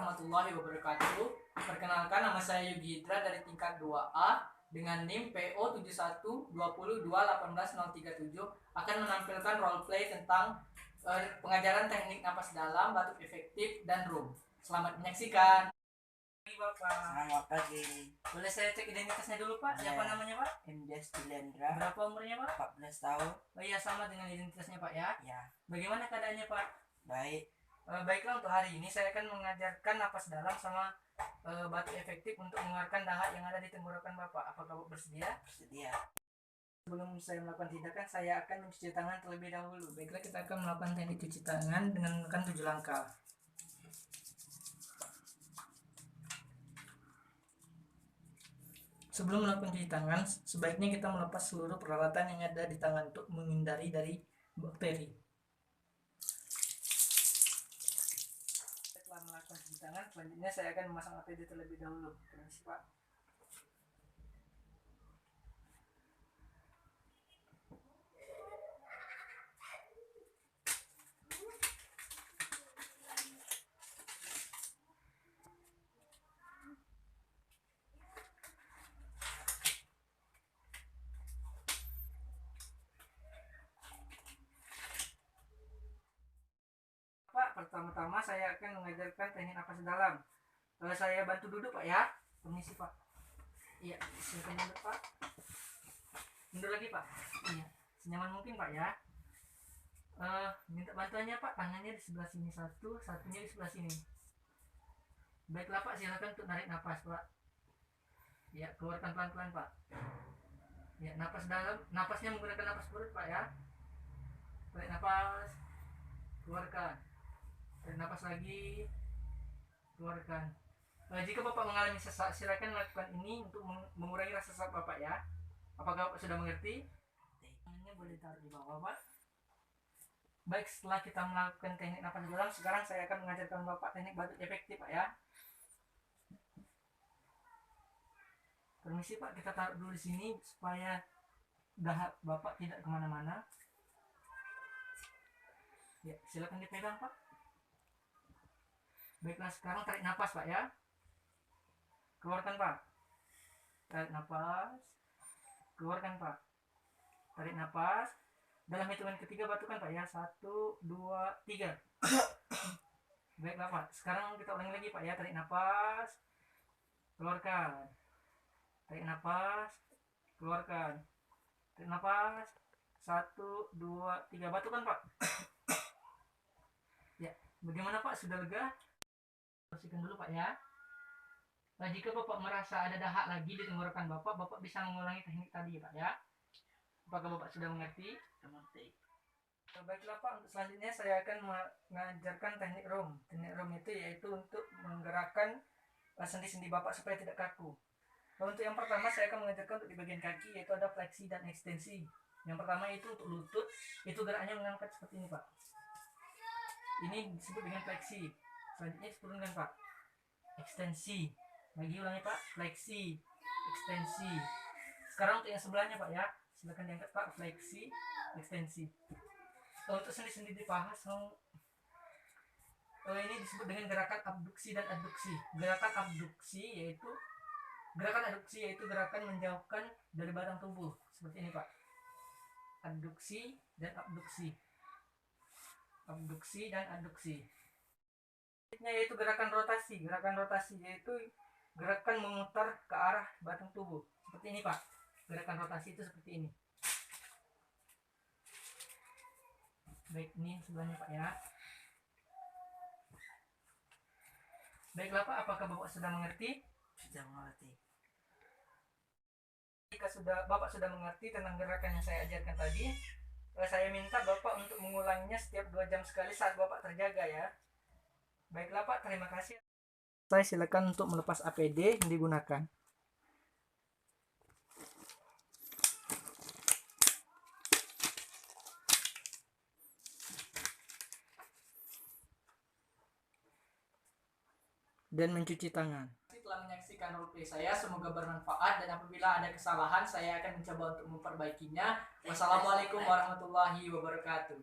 warahmatullahi wabarakatuh. Perkenalkan, nama saya Yogi Hidra dari tingkat 2A dengan NIM PO 7120281037 akan menampilkan role play tentang pengajaran teknik napas dalam, batuk efektif, dan room. Selamat menyaksikan. Bapak. Selamat pagi. Boleh saya cek identitasnya dulu, Pak? Siapa namanya, Pak? MDS Dilendra. Berapa umurnya, Pak? 14 tahun. Oh iya, sama dengan identitasnya, Pak ya. Ya. Bagaimana keadaannya, Pak? Baik. Baiklah, untuk hari ini saya akan mengajarkan napas dalam sama batuk efektif untuk mengeluarkan dahak yang ada di tenggorokan Bapak. Apakah Bapak bersedia? Bersedia. Sebelum saya melakukan tindakan, saya akan mencuci tangan terlebih dahulu. Baiklah, kita akan melakukan teknik cuci tangan dengan menggunakan 7 langkah. Sebelum melakukan cuci tangan, sebaiknya kita melepas seluruh peralatan yang ada di tangan untuk menghindari dari bakteri. Setelah melakukan cuci tangan, selanjutnya saya akan memasang APD terlebih dahulu. Permisi, Pak. Pertama-tama saya akan mengajarkan teknik napas dalam. Saya bantu duduk, Pak ya. Permisi, Pak. Iya, silakan duduk, Pak. Mundur lagi, Pak. Iya, senyaman mungkin, Pak ya. Minta bantuannya, Pak. Tangannya di sebelah sini satu, satunya di sebelah sini. Baiklah, Pak, silakan untuk narik napas, Pak. Ya, keluarkan pelan-pelan, Pak. Ya, napas dalam, napasnya menggunakan napas perut, Pak ya. Tarik napas, keluarkan. Tarik napas lagi, keluarkan. Jika Bapak mengalami sesak, silakan lakukan ini untuk mengurangi rasa sesak Bapak ya. Apakah Bapak sudah mengerti? Tangannya boleh taruh di bawah, Pak. Baik, setelah kita melakukan teknik napas dalam, sekarang saya akan mengajarkan Bapak teknik batuk efektif, Pak ya. Permisi, Pak, kita taruh dulu di sini supaya dahak Bapak tidak kemana-mana. Ya, silakan dipegang, Pak. Baiklah, sekarang tarik napas, Pak ya. Keluarkan, Pak. Tarik napas. Keluarkan, Pak. Tarik napas. Dalam hitungan ketiga batukan, Pak ya. 1, 2, 3. Baiklah, Pak. Sekarang kita ulangi lagi, Pak ya. Tarik napas. Keluarkan. Tarik napas. Keluarkan. Tarik napas. 1, 2, 3. Batukan, Pak. Ya, bagaimana, Pak? Sudah lega? Bersihkan dulu, Pak ya. Nah, jika Bapak merasa ada dahak lagi di tenggorokan Bapak, Bapak bisa mengulangi teknik tadi, Pak ya. Apakah Bapak sudah mengerti? Mengerti. Baiklah, Pak, untuk selanjutnya saya akan mengajarkan teknik room. Teknik room itu yaitu untuk menggerakkan sendi-sendi Bapak supaya tidak kaku. Nah, untuk yang pertama saya akan mengajarkan untuk di bagian kaki, yaitu ada fleksi dan ekstensi. Yang pertama itu untuk lutut, itu geraknya mengangkat seperti ini, Pak. Ini disebut dengan fleksi. Selanjutnya diturunkan, Pak. Ekstensi. Lagi ulangi, Pak. Fleksi, ekstensi. Sekarang untuk yang sebelahnya, Pak ya. Silakan diangkat, Pak. Fleksi, ekstensi. Untuk sendi-sendi di paha, ini disebut dengan gerakan abduksi dan adduksi. Gerakan abduksi yaitu gerakan menjauhkan dari batang tubuh. Seperti ini, Pak. Adduksi dan abduksi. Abduksi dan adduksi. Yaitu gerakan rotasi. Gerakan rotasi yaitu gerakan memutar ke arah batang tubuh. Seperti ini, Pak. Gerakan rotasi itu seperti ini. Baik, ini sebelahnya, Pak ya. Baiklah, Pak, apakah Bapak sudah mengerti? Sudah mengerti. Jika Bapak sudah mengerti tentang gerakan yang saya ajarkan tadi, saya minta Bapak untuk mengulanginya setiap 2 jam sekali saat Bapak terjaga ya. Baiklah, Pak, terima kasih. Saya silakan untuk melepas APD yang digunakan. Dan mencuci tangan. Setelah menyaksikan roleplay saya, semoga bermanfaat, dan apabila ada kesalahan saya akan mencoba untuk memperbaikinya. Wassalamualaikum warahmatullahi wabarakatuh.